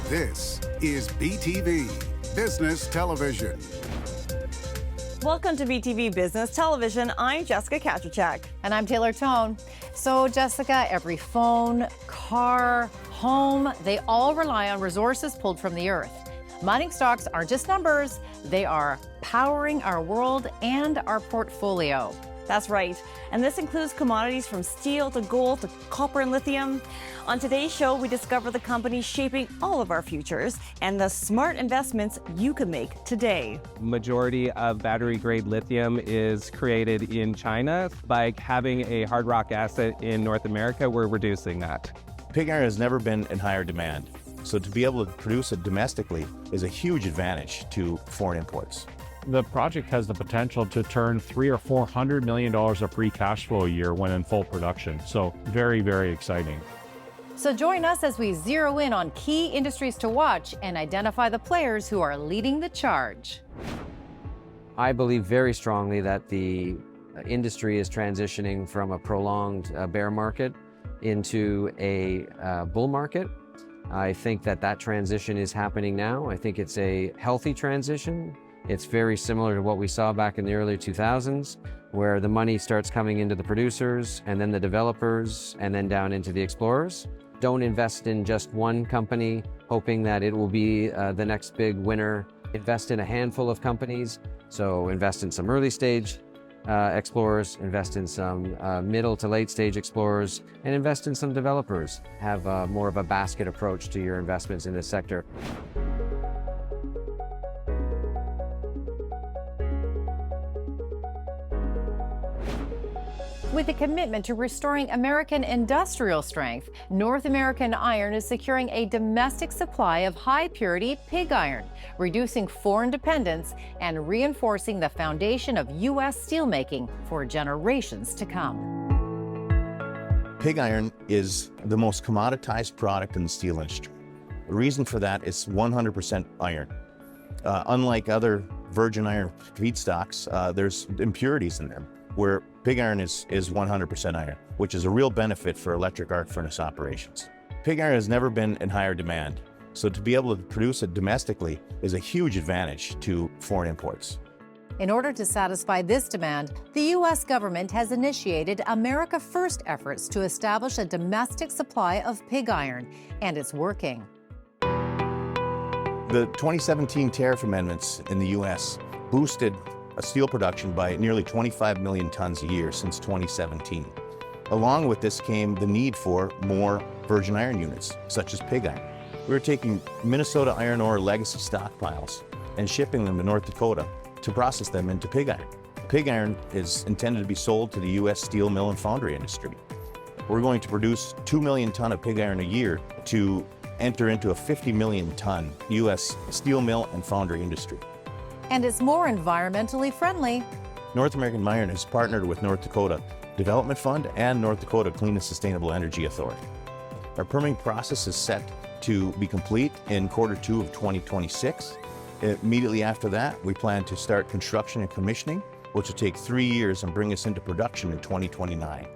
This is BTV Business Television. Welcome to BTV Business Television. I'm Jessica Kaczmarczyk. And I'm Taylor Tone. So, Jessica, every phone, car, home, they all rely on resources pulled from the earth. Mining stocks aren't just numbers, they are powering our world and our portfolio. That's right. And this includes commodities from steel to gold to copper and lithium. On today's show, we discover the companies shaping all of our futures and the smart investments you can make today. Majority of battery-grade lithium is created in China. By having a hard rock asset in North America, we're reducing that. Pig iron has never been in higher demand, so to be able to produce it domestically is a huge advantage to foreign imports. The project has the potential to turn $300 or $400 million of free cash flow a year when in full production. So very, very exciting. So join us as we zero in on key industries to watch and identify the players who are leading the charge. I believe very strongly that the industry is transitioning from a prolonged bear market into a bull market. I think that transition is happening now. I think it's a healthy transition. It's very similar to what we saw back in the early 2000s, where the money starts coming into the producers and then the developers and then down into the explorers. Don't invest in just one company, hoping that it will be the next big winner. Invest in a handful of companies. So invest in some early stage explorers, invest in some middle to late stage explorers, and invest in some developers. Have more of a basket approach to your investments in this sector. With a commitment to restoring American industrial strength, North American Iron is securing a domestic supply of high-purity pig iron, reducing foreign dependence and reinforcing the foundation of U.S. steelmaking for generations to come. Pig iron is the most commoditized product in the steel industry. The reason for that is 100% iron. Unlike other virgin iron feedstocks, there's impurities in them, where pig iron is 100% iron, which is a real benefit for electric arc furnace operations. Pig iron has never been in higher demand, so to be able to produce it domestically is a huge advantage to foreign imports. In order to satisfy this demand, the U.S. government has initiated America First efforts to establish a domestic supply of pig iron, and it's working. The 2017 tariff amendments in the U.S. boosted steel production by nearly 25 million tons a year since 2017. Along with this came the need for more virgin iron units, such as pig iron. We're taking Minnesota iron ore legacy stockpiles and shipping them to North Dakota to process them into pig iron. Pig iron is intended to be sold to the U.S. steel mill and foundry industry. We're going to produce 2 million ton of pig iron a year to enter into a 50 million ton U.S. steel mill and foundry industry. And it's more environmentally friendly. North American Iron has partnered with North Dakota Development Fund and North Dakota Clean and Sustainable Energy Authority. Our permitting process is set to be complete in Q2 of 2026. Immediately after that, we plan to start construction and commissioning, which will take 3 years and bring us into production in 2029.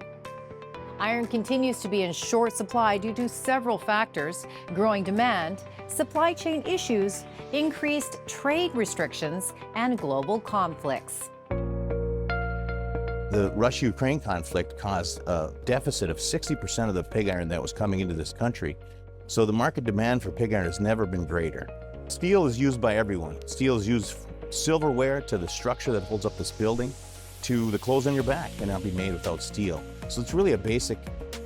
Iron continues to be in short supply due to several factors: growing demand, supply chain issues, increased trade restrictions, and global conflicts. The Russia-Ukraine conflict caused a deficit of 60% of the pig iron that was coming into this country. So the market demand for pig iron has never been greater. Steel is used by everyone. Steel is used from silverware to the structure that holds up this building to the clothes on your back cannot be made without steel. So it's really a basic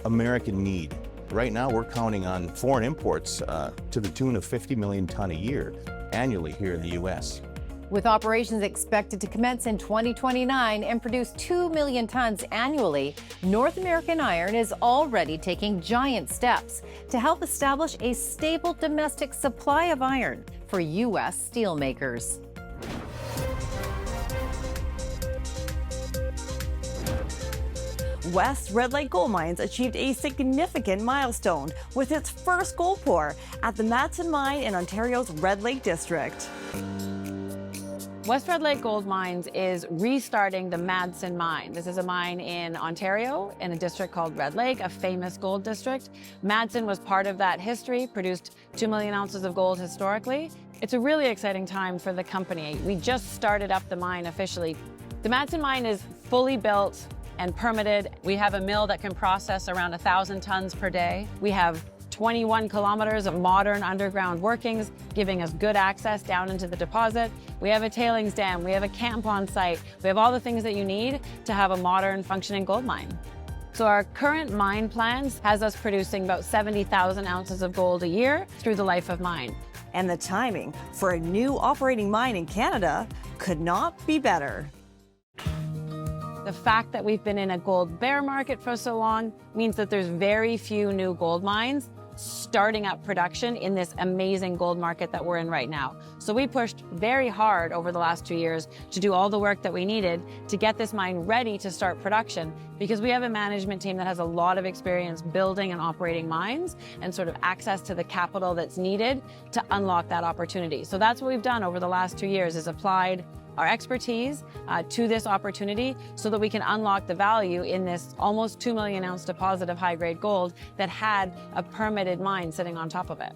American need. Right now, we're counting on foreign imports to the tune of 50 million ton a year annually here in the U.S. With operations expected to commence in 2029 and produce 2 million tons annually, North American Iron is already taking giant steps to help establish a stable domestic supply of iron for U.S. steelmakers. West Red Lake Gold Mines achieved a significant milestone with its first gold pour at the Madsen Mine in Ontario's Red Lake District. West Red Lake Gold Mines is restarting the Madsen Mine. This is a mine in Ontario in a district called Red Lake, a famous gold district. Madsen was part of that history, produced 2 million ounces of gold historically. It's a really exciting time for the company. We just started up the mine officially. The Madsen Mine is fully built and permitted. We have a mill that can process around 1,000 tons per day. We have 21 kilometers of modern underground workings, giving us good access down into the deposit. We have a tailings dam, we have a camp on site. We have all the things that you need to have a modern functioning gold mine. So our current mine plans has us producing about 70,000 ounces of gold a year through the life of mine. And the timing for a new operating mine in Canada could not be better. The fact that we've been in a gold bear market for so long means that there's very few new gold mines starting up production in this amazing gold market that we're in right now. So we pushed very hard over the last 2 years to do all the work that we needed to get this mine ready to start production, because we have a management team that has a lot of experience building and operating mines and sort of access to the capital that's needed to unlock that opportunity. So that's what we've done over the last 2 years, is applied our expertise to this opportunity so that we can unlock the value in this almost 2 million ounce deposit of high-grade gold that had a permitted mine sitting on top of it.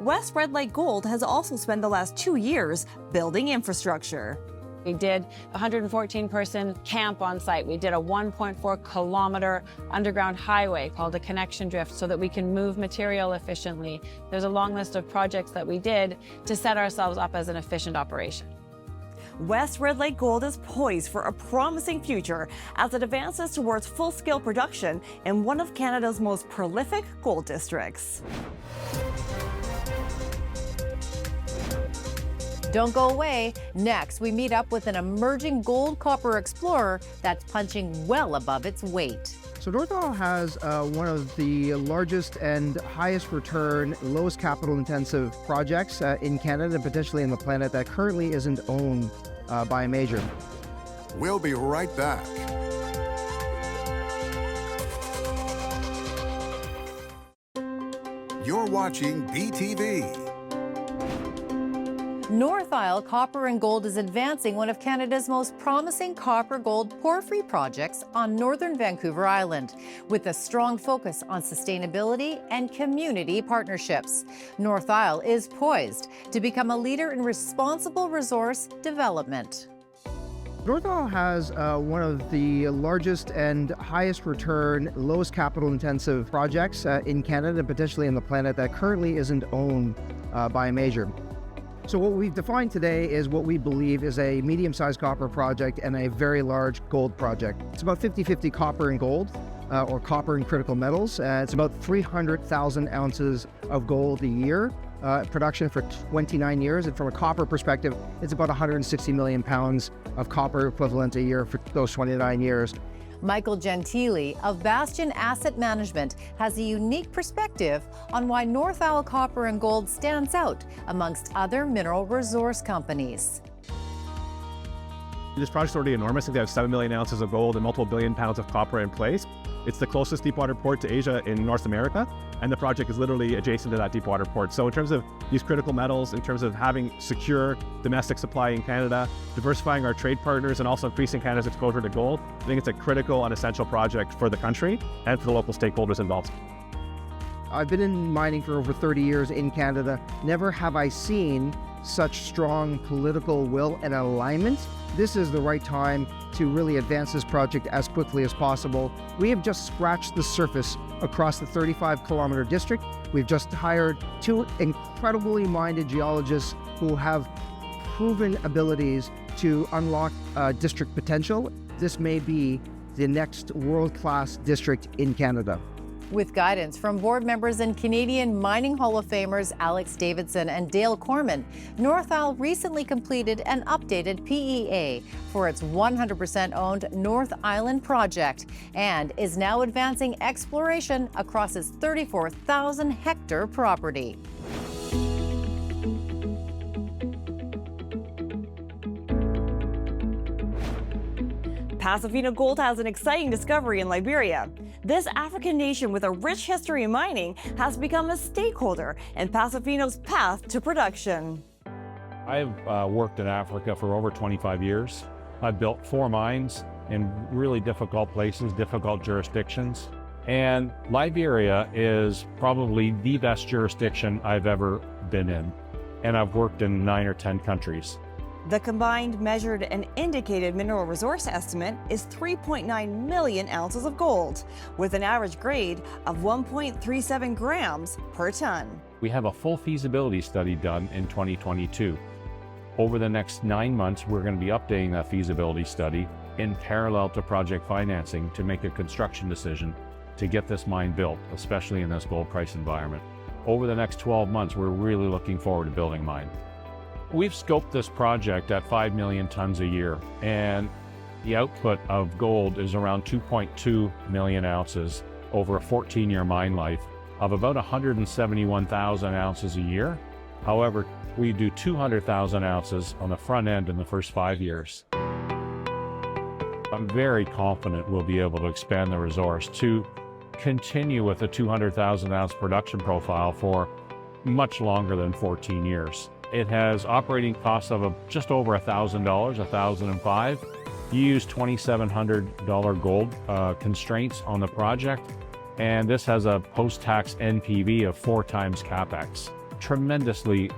West Red Lake Gold has also spent the last 2 years building infrastructure. We did a 114-person camp on site. We did a 1.4-kilometer underground highway called a connection drift so that we can move material efficiently. There's a long list of projects that we did to set ourselves up as an efficient operation. West Red Lake Gold is poised for a promising future as it advances towards full-scale production in one of Canada's most prolific gold districts. Don't go away. Next, we meet up with an emerging gold-copper explorer that's punching well above its weight. So North Isle has one of the largest and highest return, lowest capital intensive projects in Canada and potentially in the planet that currently isn't owned by a major. We'll be right back. You're watching BTV. North Isle Copper and Gold is advancing one of Canada's most promising copper-gold porphyry projects on northern Vancouver Island, with a strong focus on sustainability and community partnerships. North Isle is poised to become a leader in responsible resource development. North Isle has one of the largest and highest return, lowest capital intensive projects in Canada and potentially in the planet that currently isn't owned by a major. So what we've defined today is what we believe is a medium-sized copper project and a very large gold project. It's about 50-50 copper and gold, or copper and critical metals. It's about 300,000 ounces of gold a year, production for 29 years. And from a copper perspective, it's about 160 million pounds of copper equivalent a year for those 29 years. Michael Gentili of Bastion Asset Management has a unique perspective on why North Isle Copper and Gold stands out amongst other mineral resource companies. This project's already enormous. I think they have 7 million ounces of gold and multiple billion pounds of copper in place. It's the closest deepwater port to Asia in North America, and the project is literally adjacent to that deepwater port. So in terms of these critical metals, in terms of having secure domestic supply in Canada, diversifying our trade partners, and also increasing Canada's exposure to gold, I think it's a critical and essential project for the country and for the local stakeholders involved. I've been in mining for over 30 years in Canada. Never have I seen such strong political will and alignment. This is the right time to really advance this project as quickly as possible. We have just scratched the surface across the 35-kilometer district. We've just hired 2 incredibly minded geologists who have proven abilities to unlock district potential. This may be the next world-class district in Canada. With guidance from board members and Canadian Mining Hall of Famers Alex Davidson and Dale Corman, North Isle recently completed an updated PEA for its 100% owned North Island project and is now advancing exploration across its 34,000-hectare property. Pasofino Gold has an exciting discovery in Liberia. This African nation with a rich history in mining has become a stakeholder in Pasofino's path to production. I've worked in Africa for over 25 years. I've built 4 mines in really difficult places, difficult jurisdictions. And Liberia is probably the best jurisdiction I've ever been in. And I've worked in 9 or 10 countries. The combined measured and indicated mineral resource estimate is 3.9 million ounces of gold, with an average grade of 1.37 grams per ton. We have a full feasibility study done in 2022. Over the next 9 months, we're going to be updating that feasibility study in parallel to project financing to make a construction decision to get this mine built, especially in this gold price environment. Over the next 12 months, we're really looking forward to building a mine. We've scoped this project at 5 million tons a year, and the output of gold is around 2.2 million ounces over a 14-year mine life of about 171,000 ounces a year. However, we do 200,000 ounces on the front end in the first 5 years. I'm very confident we'll be able to expand the resource to continue with a 200,000 ounce production profile for much longer than 14 years. It has operating costs of just over $1,000, $1,005. You use $2,700 gold constraints on the project, and this has a post-tax NPV of 4 times CapEx. Tremendously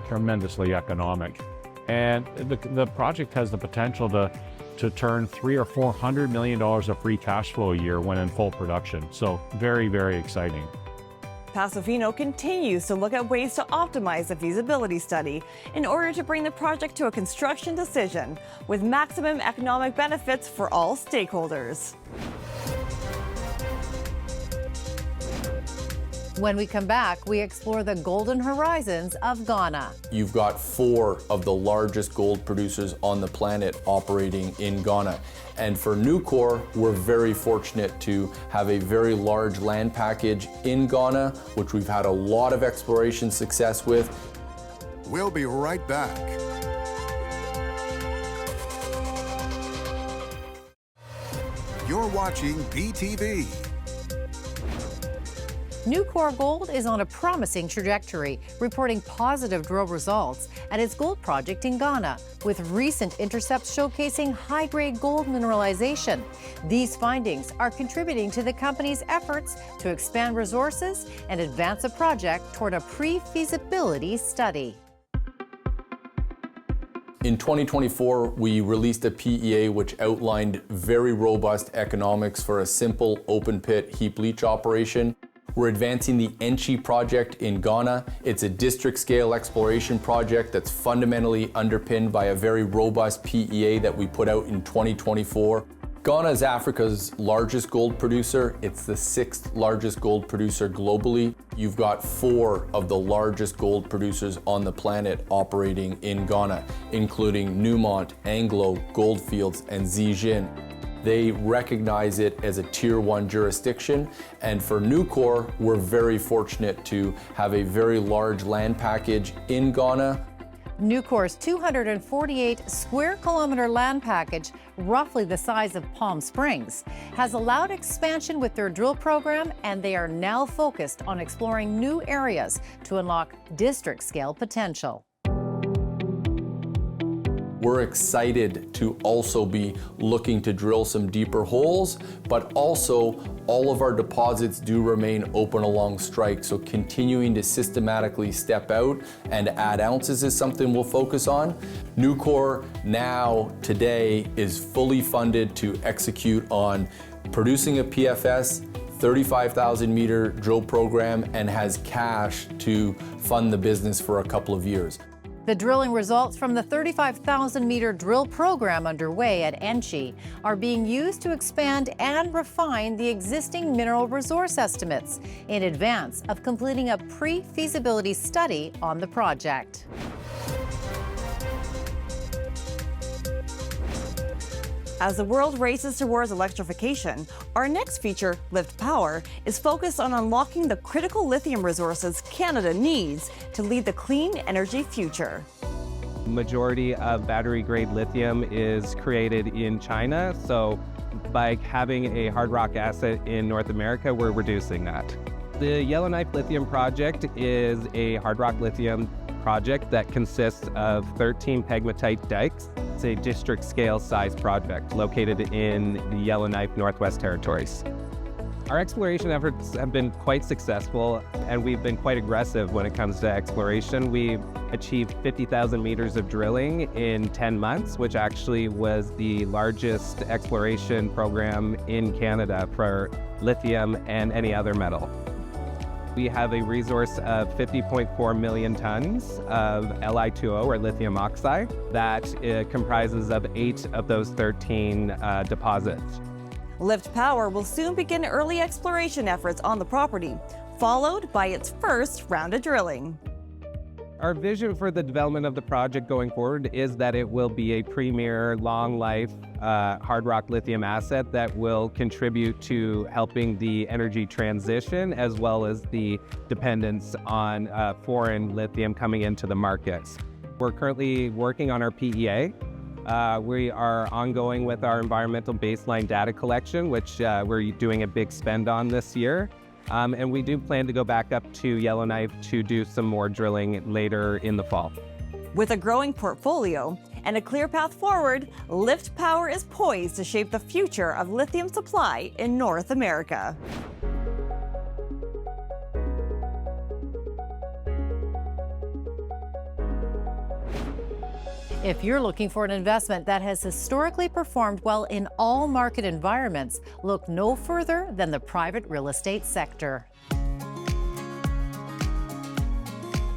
economic. And the project has the potential to turn $300 or $400 million of free cash flow a year when in full production. So very, very exciting. Pasofino continues to look at ways to optimize the feasibility study in order to bring the project to a construction decision with maximum economic benefits for all stakeholders. When we come back, we explore the golden horizons of Ghana. You've got 4 of the largest gold producers on the planet operating in Ghana. And for Newcore, we're very fortunate to have a very large land package in Ghana, which we've had a lot of exploration success with. We'll be right back. You're watching BTV. Newcore Gold is on a promising trajectory, reporting positive drill results at its gold project in Ghana, with recent intercepts showcasing high-grade gold mineralization. These findings are contributing to the company's efforts to expand resources and advance a project toward a pre-feasibility study. In 2024, we released a PEA which outlined very robust economics for a simple open-pit heap leach operation. We're advancing the Enchi project in Ghana. It's a district-scale exploration project that's fundamentally underpinned by a very robust PEA that we put out in 2024. Ghana is Africa's largest gold producer. It's the 6th largest gold producer globally. You've got 4 of the largest gold producers on the planet operating in Ghana, including Newmont, Anglo, Goldfields, and Zijin. They recognize it as a Tier 1 jurisdiction, and for Newcore, we're very fortunate to have a very large land package in Ghana. Newcore's 248 square kilometer land package, roughly the size of Palm Springs, has allowed expansion with their drill program, and they are now focused on exploring new areas to unlock district-scale potential. We're excited to also be looking to drill some deeper holes, but also all of our deposits do remain open along strike, so continuing to systematically step out and add ounces is something we'll focus on. Newcore now, today, is fully funded to execute on producing a PFS, 35,000 meter drill program, and has cash to fund the business for a couple of years. The drilling results from the 35,000 meter drill program underway at Enchi are being used to expand and refine the existing mineral resource estimates in advance of completing a pre-feasibility study on the project. As the world races towards electrification, our next feature, Lift Power, is focused on unlocking the critical lithium resources Canada needs to lead the clean energy future. Majority of battery-grade lithium is created in China, so by having a hard rock asset in North America, we're reducing that. The Yellowknife Lithium project is a hard rock lithium project that consists of 13 pegmatite dikes. It's a district-scale size project located in the Yellowknife, Northwest Territories. Our exploration efforts have been quite successful, and we've been quite aggressive when it comes to exploration. We've achieved 50,000 meters of drilling in 10 months, which actually was the largest exploration program in Canada for lithium and any other metal. We have a resource of 50.4 million tons of Li2O, or lithium oxide, that comprises of 8 of those 13 deposits. Lift Power will soon begin early exploration efforts on the property, followed by its first round of drilling. Our vision for the development of the project going forward is that it will be a premier, long-life, hard rock lithium asset that will contribute to helping the energy transition, as well as the dependence on foreign lithium coming into the markets. We're currently working on our PEA. We are ongoing with our environmental baseline data collection, which we're doing a big spend on this year. And we do plan to go back up to Yellowknife to do some more drilling later in the fall. With a growing portfolio and a clear path forward, Lift Power is poised to shape the future of lithium supply in North America. If you're looking for an investment that has historically performed well in all market environments, look no further than the private real estate sector.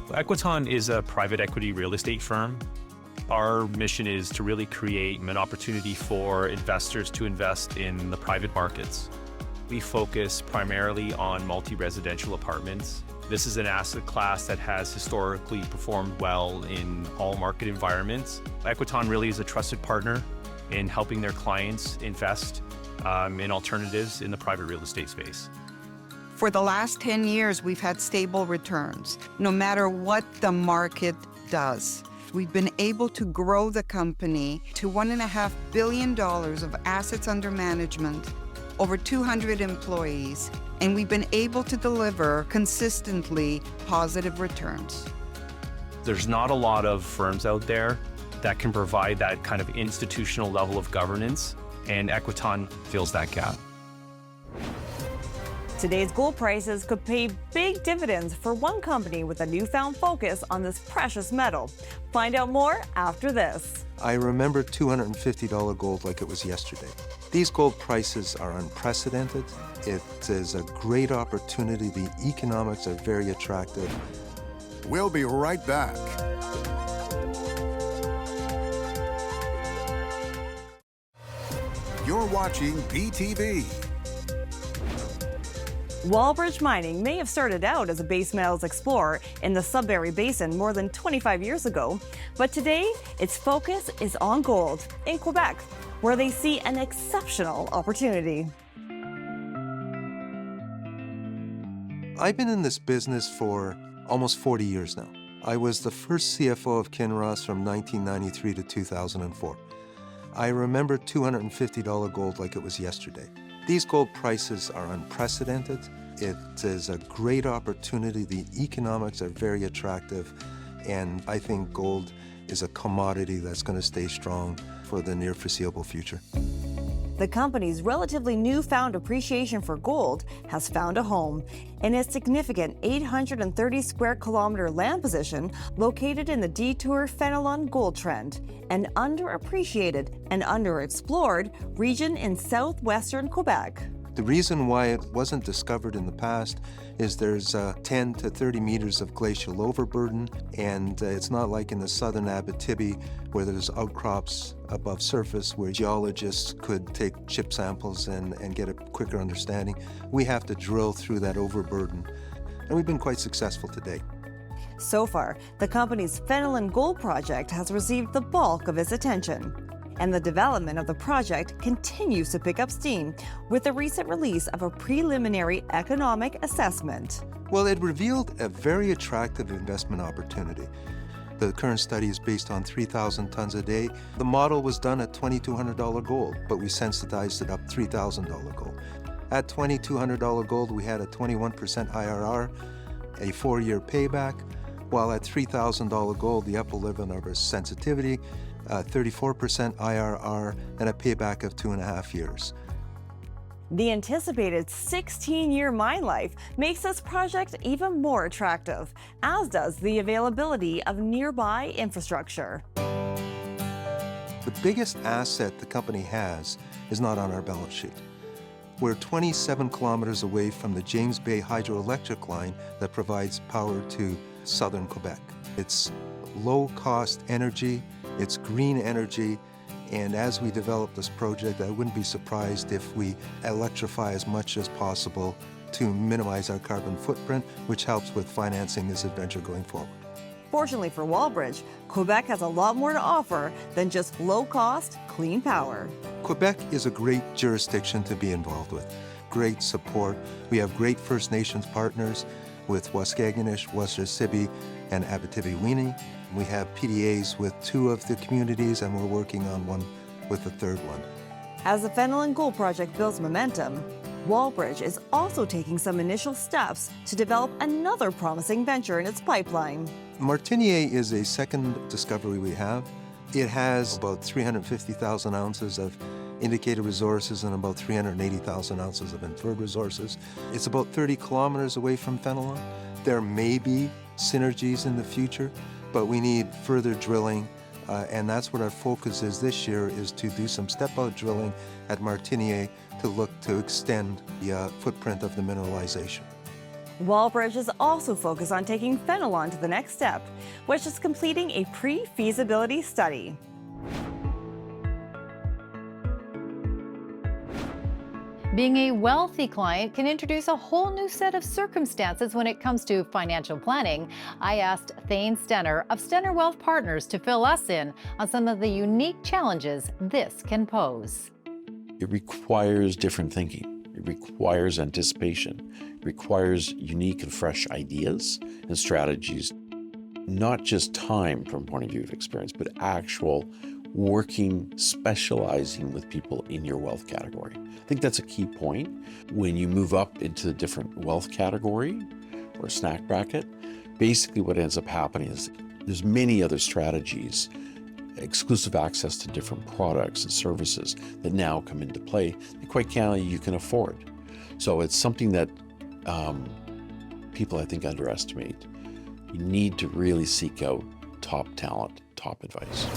Equiton is a private equity real estate firm. Our mission is to really create an opportunity for investors to invest in the private markets. We focus primarily on multi-residential apartments. This is an asset class that has historically performed well in all market environments. Equiton really is a trusted partner in helping their clients invest in alternatives in the private real estate space. For the last 10 years, we've had stable returns, no matter what the market does. We've been able to grow the company to $1.5 billion of assets under management, over 200 employees, and we've been able to deliver consistently positive returns. There's not a lot of firms out there that can provide that kind of institutional level of governance, and Equiton fills that gap. Today's gold prices could pay big dividends for one company with a newfound focus on this precious metal. Find out more after this. I remember $250 gold like it was yesterday. These gold prices are unprecedented. It is a great opportunity. The economics are very attractive. We'll be right back. You're watching BTV. Wallbridge Mining may have started out as a base metals explorer in the Sudbury Basin more than 25 years ago, but today its focus is on gold in Quebec, where they see an exceptional opportunity. I've been in this business for almost 40 years now. I was the first CFO of Kinross from 1993 to 2004. I remember $250 gold like it was yesterday. These gold prices are unprecedented. It is a great opportunity. The economics are very attractive, and I think gold is a commodity that's going to stay strong for the near foreseeable future. The company's relatively newfound appreciation for gold has found a home in a significant 830 square kilometer land position located in the Detour Fenelon Gold Trend, an underappreciated and underexplored region in southwestern Quebec. The reason why it wasn't discovered in the past is there's 10 to 30 meters of glacial overburden, and it's not like in the southern Abitibi where there's outcrops above surface where geologists could take chip samples and get a quicker understanding. We have to drill through that overburden, and we've been quite successful to date. So far, the company's Fenelon Gold Project has received the bulk of its attention, and the development of the project continues to pick up steam with the recent release of a preliminary economic assessment. Well, it revealed a very attractive investment opportunity. The current study is based on 3,000 tons a day. The model was done at $2,200 gold, but we sensitized it up $3,000 gold. At $2,200 gold, we had a 21% IRR, a 4-year payback, while at $3,000 gold, the upper limit of our sensitivity, 34% IRR, and a payback of 2.5 years. The anticipated 16-year mine life makes this project even more attractive, as does the availability of nearby infrastructure. The biggest asset the company has is not on our balance sheet. We're 27 kilometers away from the James Bay hydroelectric line that provides power to southern Quebec. It's low-cost energy, it's green energy, and as we develop this project, I wouldn't be surprised if we electrify as much as possible to minimize our carbon footprint, which helps with financing this adventure going forward. Fortunately for Wallbridge, Quebec has a lot more to offer than just low-cost, clean power. Quebec is a great jurisdiction to be involved with. Great support. We have great First Nations partners with Waskaganish, Washassibi, and Abitibi-Wini. We have PDAs with 2 of the communities, and we're working on one with the 3rd one. As the Fenelon Gold Project builds momentum, Wallbridge is also taking some initial steps to develop another promising venture in its pipeline. Martiniere is a second discovery we have. It has about 350,000 ounces of indicated resources and about 380,000 ounces of inferred resources. It's about 30 kilometers away from Fenelon. There may be synergies in the future, but we need further drilling, and that's what our focus is this year, is to do some step-out drilling at Martiniere to look to extend the footprint of the mineralization. Wallbridge is also focused on taking Fenelon to the next step, which is completing a pre-feasibility study. Being a wealthy client can introduce a whole new set of circumstances when it comes to financial planning. I asked Thane Stenner of Stenner Wealth Partners to fill us in on some of the unique challenges this can pose. It requires different thinking. It requires anticipation. It requires unique and fresh ideas and strategies. Not just time from a point of view of experience, but actual working, specializing with people in your wealth category. I think that's a key point. When you move up into a different wealth category or snack bracket, basically what ends up happening is there's many other strategies, exclusive access to different products and services that now come into play that quite candidly you can afford. So it's something that people I think underestimate. You need to really seek out top talent, top advice.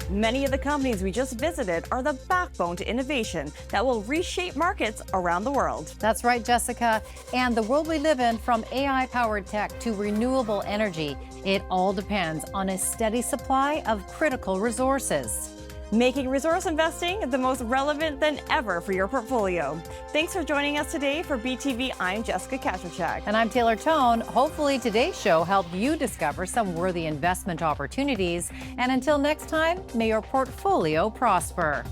Many of the companies we just visited are the backbone to innovation that will reshape markets around the world. That's right, Jessica. And the world we live in, from AI-powered tech to renewable energy, it all depends on a steady supply of critical resources. Making resource investing the most relevant than ever for your portfolio. Thanks for joining us today for BTV. I'm Jessica Kachachak. And I'm Taylor Tone. Hopefully today's show helped you discover some worthy investment opportunities. And until next time, may your portfolio prosper.